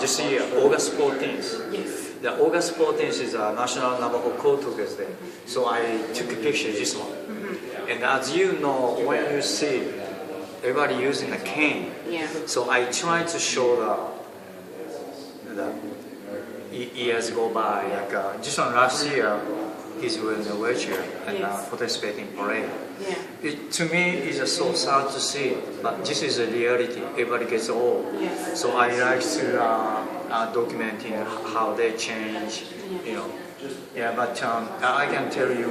just here, August 14th. Yes. The August 14th is a National Navajo Cultures Day. So I took a picture of this one. And as you know, when you see everybody using a cane, Yeah. so I try to show the years go by. Like just on last year, he's wearing a wheelchair and Yes. participating parade. Yeah. To me, it's just so sad to see, but this is a reality. Everybody gets old, Yes. so I like to document how they change. You know, yeah. But I can tell you,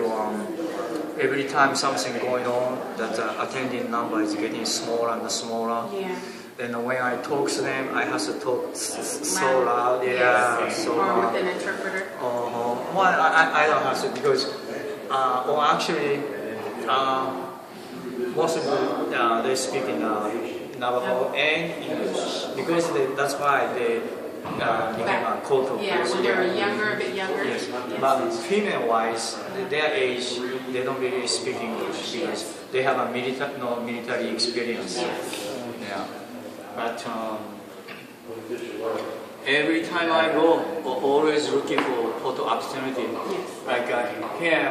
every time something going on, that attending number is getting smaller and smaller. Yeah. Then when I talk to them, I have to talk so loud. Yes. Yeah, so Or with an interpreter. well, I don't have to because, well, actually, most of them they speak in Navajo and English because that's why they became a cultural Yeah, person. when they were younger, a bit younger. Yes, but female-wise, their age, they don't really speak English because they have a military experience. Yeah, but every time I go, always looking for photo opportunity. Yes. Like him,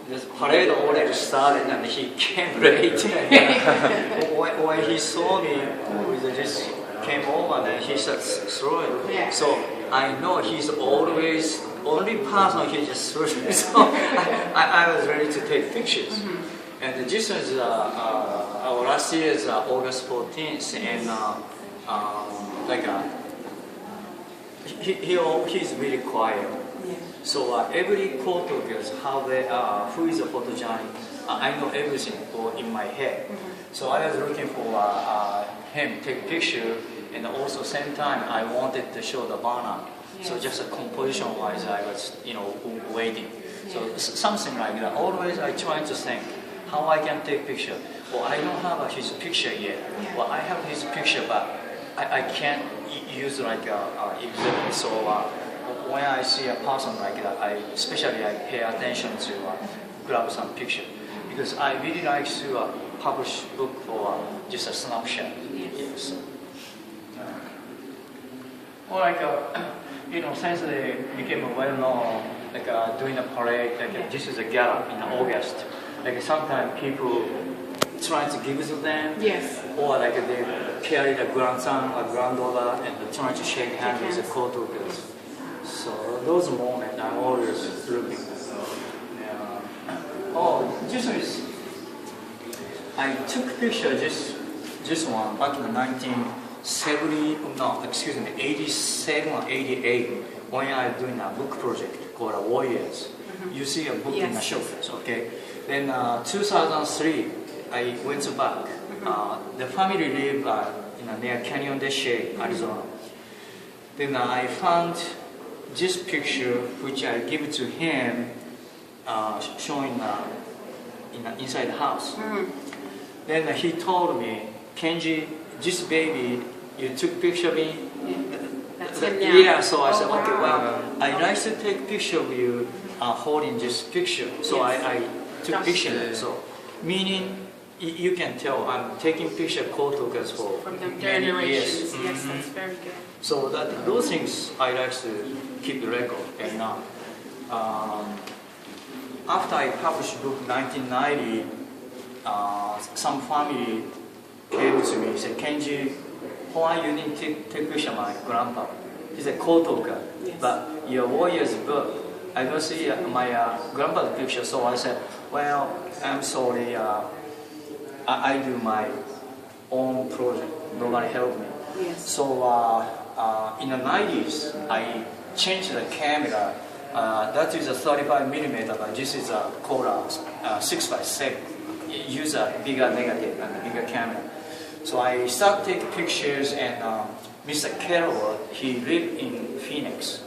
this parade already started and he came late. when he saw me, he just came over and he started throwing. Yeah. So I know he's always only person he just threw. So I was ready to take pictures. And this was our last year's August 14th, and like he's really quiet. Yeah. So every photo girls, how they are, who is a photogenic, I know everything in my head. So I was looking for him take picture, and also same time I wanted to show the banner. So just a composition wise, I was waiting. So something like that. Always I try to think how I can take picture. Well, I don't have his picture yet. Well, I have his picture, but I can't use like exhibit. So when I see a person like that, especially I pay attention to grab some picture because I really like to publish book for just a snapshot. Yes. Or like since they became well known, like doing a parade, like this is a gala in August. Like sometimes people try to give it to them. Yes. Or like they carry the grandson or granddaughter and try to shake hands with the co-workers. So those moments I'm always looking. Oh, this is. I took picture this one back in the 87 or 88 when I was doing a book project called Warriors. You see a book in the shelf, okay? Then 2003, I went back. The family lived near Canyon de Chelly, Arizona. Then I found this picture, which I give to him, showing inside the house. Then he told me, Kenji, this baby, you took picture of me? That's him now. Yeah, so I said, okay, well, I'd like to take picture of you holding this picture. So I took picture. So meaning, you can tell I'm taking picture photos for From the many years. generations. Yes, that's very good. So those things I like to keep the record. And after I published book 1990, some family came to me and said, Kenji, why you didn't take picture of my grandpa? He's a co-talker, but your warrior's book, I don't see my grandpa's picture. So I said, well, I'm sorry, I do my own project. Nobody helped me. Yes. So in the 90s, I changed the camera. That is a 35 millimeter, but this is called a 6x7. Use a bigger negative and a bigger camera. So I started taking pictures, and Mr. Carroll, he lived in Phoenix.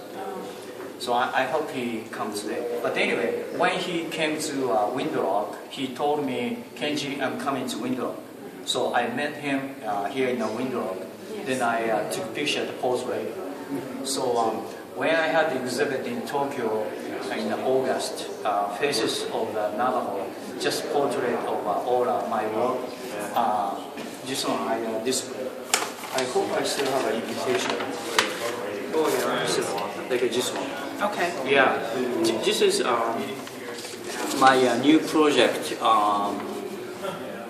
So I hope he comes today. But anyway, when he came to Window Rock, he told me, Kenji, I'm coming to Window Rock. So I met him here in the Window Rock. Then I took a picture at the Postway. So when I had the exhibit in Tokyo in August, Faces of the Navajo, just portrait of all my work, this one I display. I hope I still have an invitation. Oh yeah, like this one. Okay. Yeah, this is my new project,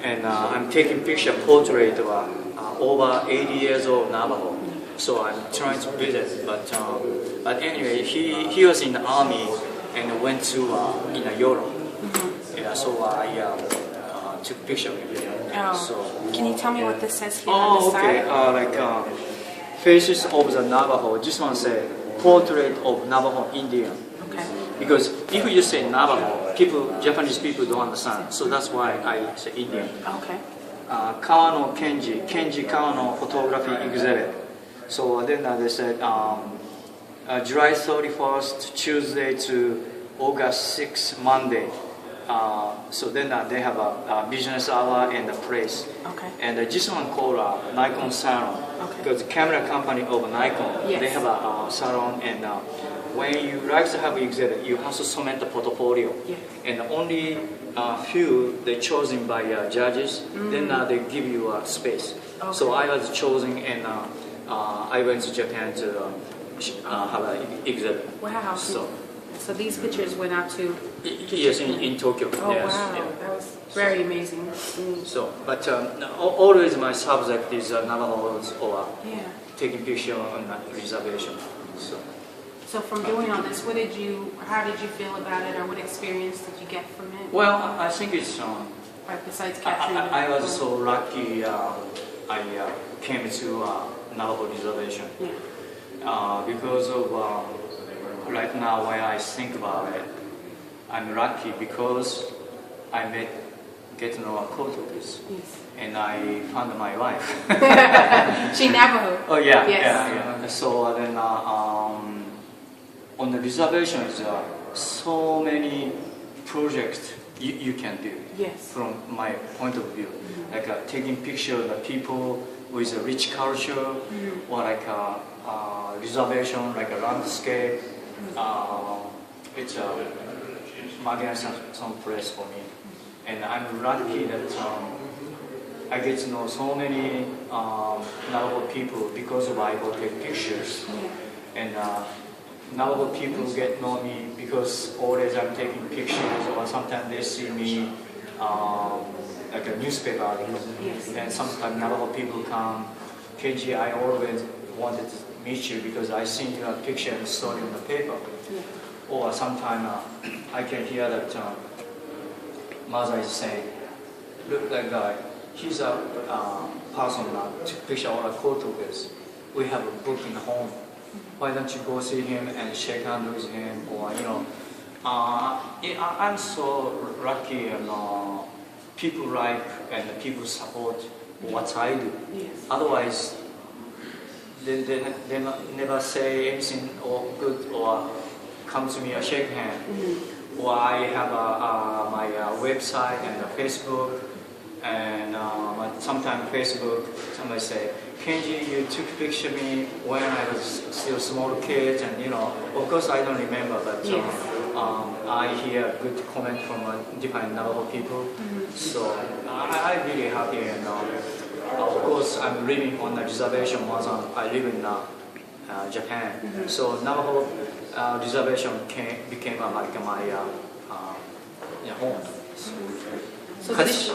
and I'm taking picture portrait of over 80 years old Navajo. So I'm trying to visit, but anyway, he was in the army and went to in Europe. Yeah, so I took picture with him. Oh. So, Can you tell me what this says here on oh, the okay. side? Faces of the Navajo. This one says portrait of Navajo Indian. Okay. Because if you say Navajo, Japanese people don't understand. So that's why I say Indian. Okay. Kawano Kenji Kawano photography exhibit. So then they said July 31st, Tuesday to August 6th, Monday. So then they have a business hour and a place. Okay. And this one called Nikon Salon. Okay. Because the camera company of Nikon, Yes. they have a salon, and when you like to have an exhibit, you have to submit the portfolio. Yes. And only few they chosen by judges. Then they give you a space. Okay. So I was chosen, and I went to Japan to have an exhibit. Wow. So these pictures went out to. Yes, in Tokyo. Oh Yes. wow, Yeah. that was very amazing. So, but always my subject is Navajos or Yeah. taking picture on reservation. So from doing all this, how did you feel about it, or what experience did you get from it? Well, I think it's. Right, besides capturing. I was so lucky. I came to Navajo reservation because of right now when I think about it, I'm lucky because I get to know a Portuguese, Yes. and I found my wife. She Navajo. Oh yeah, Yes. yeah. So then on the reservation is so many projects you can do. Yes. From my point of view, like taking picture of the people with a rich culture, or like a reservation, like a landscape. It's a magnificent place for me, and I'm lucky that I get to know so many Navajo people because of I go take pictures, and Navajo people get know me because always I'm taking pictures, or sometimes they see me like a newspaper article. Yes. And sometimes Navajo people come, KG, I always wanted to meet you because I seen your picture and story on the paper. Yeah. Or sometimes I can hear that mother is saying, look that guy, he's a person that took picture of our photos. We have a book in home. Why don't you go see him and shake hands with him? Or I'm so lucky, and people like and people support what I do. Yes. Otherwise, they never say anything or good or come to me or shake hand. Or I have my website and Facebook, and sometimes Facebook, somebody say, Kenji, you took picture of me when I was still a small kid, and of course I don't remember, but I hear good comment from different Navajo people. So I'm really happy, and of course I'm living on a reservation more than I live in Japan. So Navajo reservation became like my home. So this